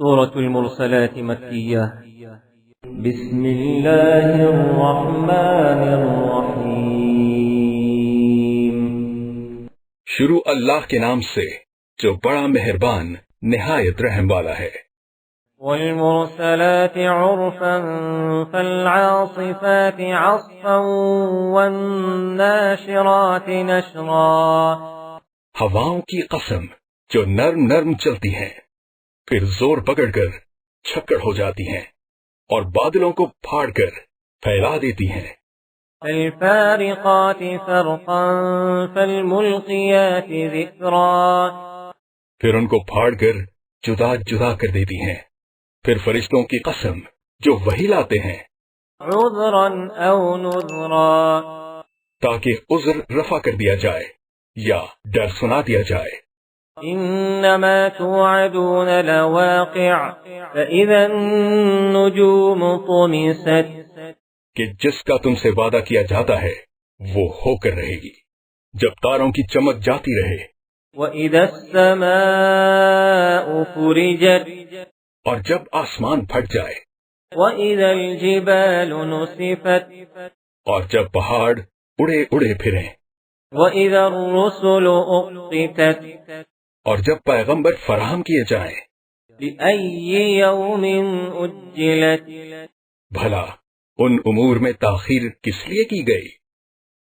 سورة المرسلات مكية. بسم الله الرحمن الرحیم. شروع اللہ کے نام سے جو بڑا مہربان نہایت رحم والا ہے. والمرسلات عرفا فالعاصفات عصفا والناشرات نشرا. ہواؤں کی قسم جو نرم نرم چلتی ہیں پھر زور پکڑ کر چھکڑ ہو جاتی ہیں اور بادلوں کو پھاڑ کر پھیلا دیتی ہیں. فالفارقات فرقا فالملقيات ذکرا. پھر ان کو پھاڑ کر جدا جدا کر دیتی ہیں. پھر فرشتوں کی قسم جو وہی لاتے ہیں عذرا او نذرا. تاکہ عذر رفع کر دیا جائے یا ڈر سنا دیا جائے. انما توعدون لواقع فاذا النجوم طمست. کہ جس کا تم سے وعدہ کیا جاتا ہے وہ ہو کر رہے گی جب تاروں کی چمک جاتی رہے. وَإِذَا السَّمَاءُ فُرِجَتْ. اور جب آسمان پھٹ جائے. وَإِذَا الْجِبَالُ نُسِفَتْ. اور جب پہاڑ اڑے اڑے پھریں. وَإِذَا الرُّسُلُ أُقِّتَتْ. اور جب پیغمبر فراہم کیے جائیں. لِأَيِّ يَوْمٍ أُجِّلَتْ. بھلا ان امور میں تاخیر کس لیے کی گئی؟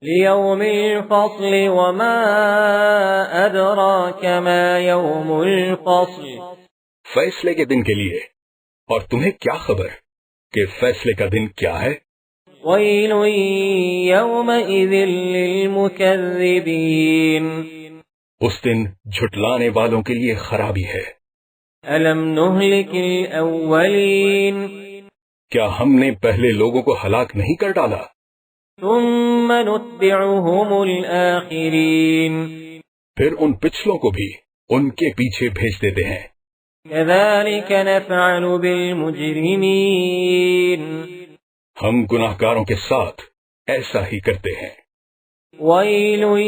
لِيَوْمِ الْفَصْلِ وَمَا أَدْرَاكَ مَا يَوْمُ الْفَصْلِ. فیصلے کے دن کے لیے، اور تمہیں کیا خبر کہ فیصلے کا دن کیا ہے؟ وَيْلٌ يَوْمَئِذٍ لِلْمُكَذِّبِينَ. اس دن جھٹلانے والوں کے لیے خرابی ہے. أَلَمْ نُهْلِكِ الْأَوَّلِينَ. کیا ہم نے پہلے لوگوں کو ہلاک نہیں کر ڈالا؟ ثُمَّ نُتْبِعُهُمُ الْآخِرِينَ. پھر ان پچھلوں کو بھی ان کے پیچھے بھیج دیتے ہیں. كَذَلِكَ نَفْعَلُ بِالْمُجْرِمِينَ. ہم گناہگاروں کے ساتھ ایسا ہی کرتے ہیں. وَيْلٌ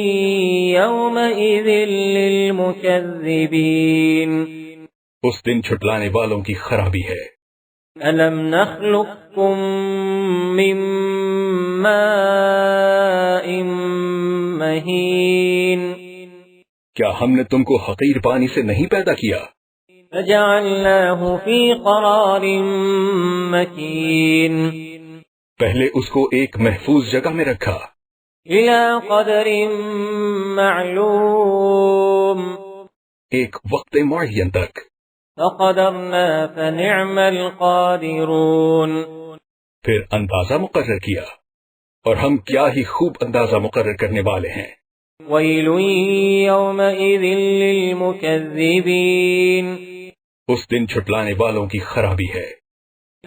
يَوْمَئِذٍ لِلْمُكَذِّبِينَ. اس دن چھٹلانے والوں کی خرابی ہے. أَلَمْ نَخْلُقكُّم مِّن مَّاءٍ مَّهِينٍ. کیا ہم نے تم کو حقیر پانی سے نہیں پیدا کیا؟ فَجَعَلْنَاهُ فِي قَرَارٍ مَّكِينٍ. پہلے اس کو ایک محفوظ جگہ میں رکھا. إِلَى قَدَرٍ مَّعْلُومٍ. ایک وقت معین تک. فَقَدَرْنَا فَنِعْمَ الْقَادِرُونَ. پھر اندازہ مقرر کیا اور ہم کیا ہی خوب اندازہ مقرر کرنے والے ہیں. وَيْلٌ يَوْمَئِذٍ لِلْمُكَذِّبِينَ. اس دن چھٹلانے والوں کی خرابی ہے.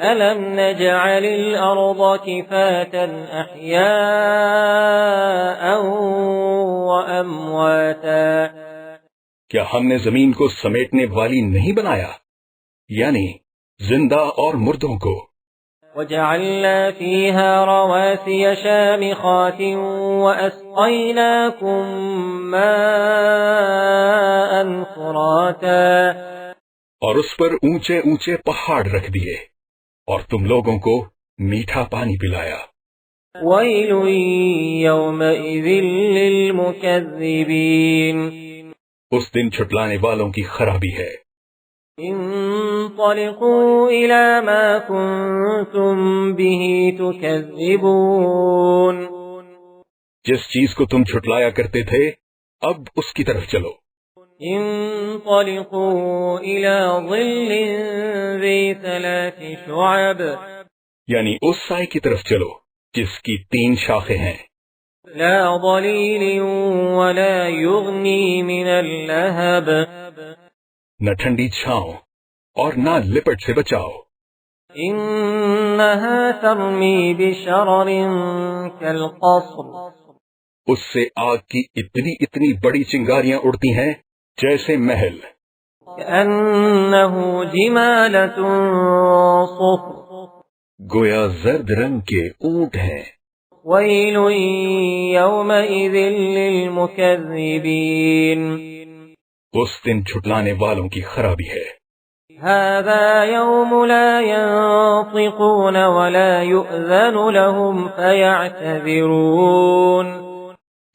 أَلَمْ نَجْعَلِ الْأَرْضَ كِفَاتًا أَحْيَاءً وَأَمْوَاتًا. کیا ہم نے زمین کو سمیٹنے والی نہیں بنایا، یعنی زندہ اور مردوں کو. وَجَعَلْنَا فِيهَا رَوَاسِيَ شَامِخَاتٍ وَأَسْقَيْنَاكُم مَّاءً فُرَاتًا. اور اس پر اونچے اونچے پہاڑ رکھ دیے اور تم لوگوں کو میٹھا پانی پلایا. وَيْلٌ يَوْمَئِذٍ لِلْمُكَذِّبِينَ. اس دن چھٹلانے والوں کی خرابی ہے. انطلقوا إلى ما كنتم به تكذبون. جس چیز کو تم چھٹلایا کرتے تھے اب اس کی طرف چلو. انطلقوا إلى ظل ذي 3 شعب. یعنی اس سائے کی طرف چلو جس کی 3 شاخیں ہیں. لا ظليل ولا يغني من اللهب. نہ ٹھنڈی چھاؤں اور نہ لپٹ سے بچاؤ. انها ترمي بشرر كالقصر. اس سے آگ کی اتنی اتنی بڑی چنگاریاں اڑتی ہیں جیسے محل. كأنه جمالة صفر. گویا زرد رنگ کے اونٹ ہیں. وَيْلٌ يَوْمَئِذٍ لِلْمُكَذِّبِينَ. اس دن چھٹلانے والوں کی خرابی ہے. هذا يوم لا ينطقون ولا يؤذن لهم فيعتذرون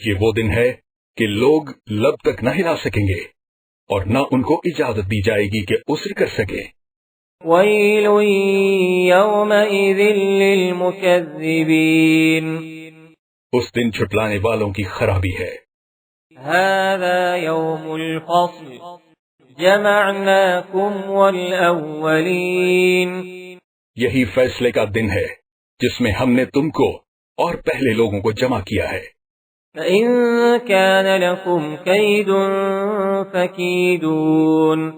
یہ وہ دن ہے کہ لوگ لب تک نہ ہلا سکیں گے اور نہ ان کو اجازت دی جائے گی کہ عذر کر سکیں۔ ويل يومئذ للمكذبين اس دن جھٹلانے والوں کی خرابی ہے۔ هذا يوم الفصل جمعناكم والأولين یہی فیصلے کا دن ہے جس میں ہم نے تم کو اور پہلے لوگوں کو جمع کیا ہے۔ فإن كان لكم كيد فكيدون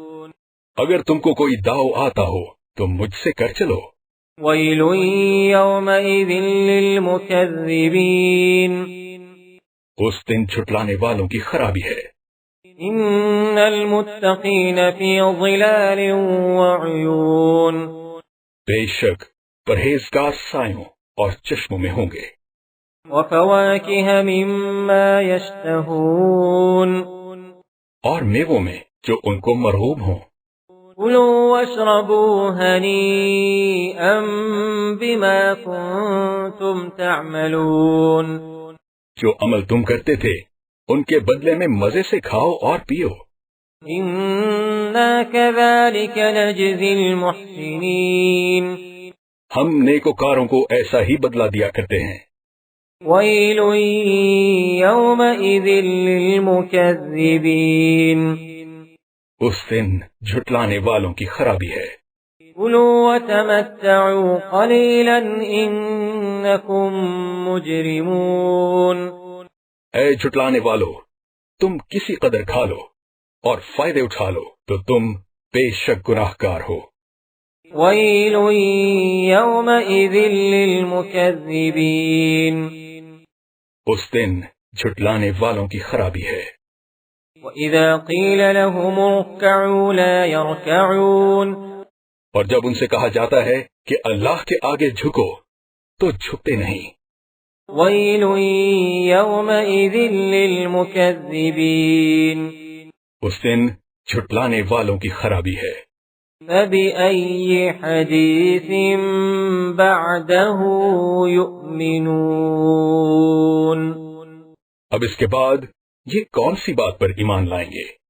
اگر تم کو کوئی داؤ آتا ہو تو مجھ سے کر چلو۔ ويل يومئذ للمكذبين اس دن جھٹلانے والوں کی خرابی ہے۔ إن المتقين في ظلال وعيون بے شک پرہیزگار سایوں اور چشموں میں ہوں گے۔ وفواكه مما يشتهون اور میووں میں جو ان کو مرغوب ہوں۔ كلوا واشربوا هنيئا بما كنتم تعملون جو عمل تم کرتے تھے ان کے بدلے میں مزے سے کھاؤ اور پیو۔ إنا كذلك نجزي المحسنين ہم نیکوکاروں کو ایسا ہی بدلہ دیا کرتے ہیں۔ ويل يومئذ للمكذبين اس دن جھٹلانے والوں کی خرابی ہے۔ كلوا وتمتعوا قليلا إنكم مجرمون اے جھٹلانے والو، تم کسی قدر کھا لو اور فائدے اٹھا لو تو تم بے شک گناہگار ہو۔ ويل يومئذ للمكذبين اس دن جھٹلانے والوں کی خرابی ہے۔ وإذا قيل لهم اركعوا لا يركعون اور جب ان سے کہا جاتا ہے کہ اللہ کے آگے جھکو تو جھکتے نہیں۔ ويل يومئذ للمكذبين اس دن جھٹلانے والوں کی خرابی ہے۔ فبأي حديث بعده يؤمنون اب اس کے بعد یہ کون سی بات پر ایمان لائیں گے؟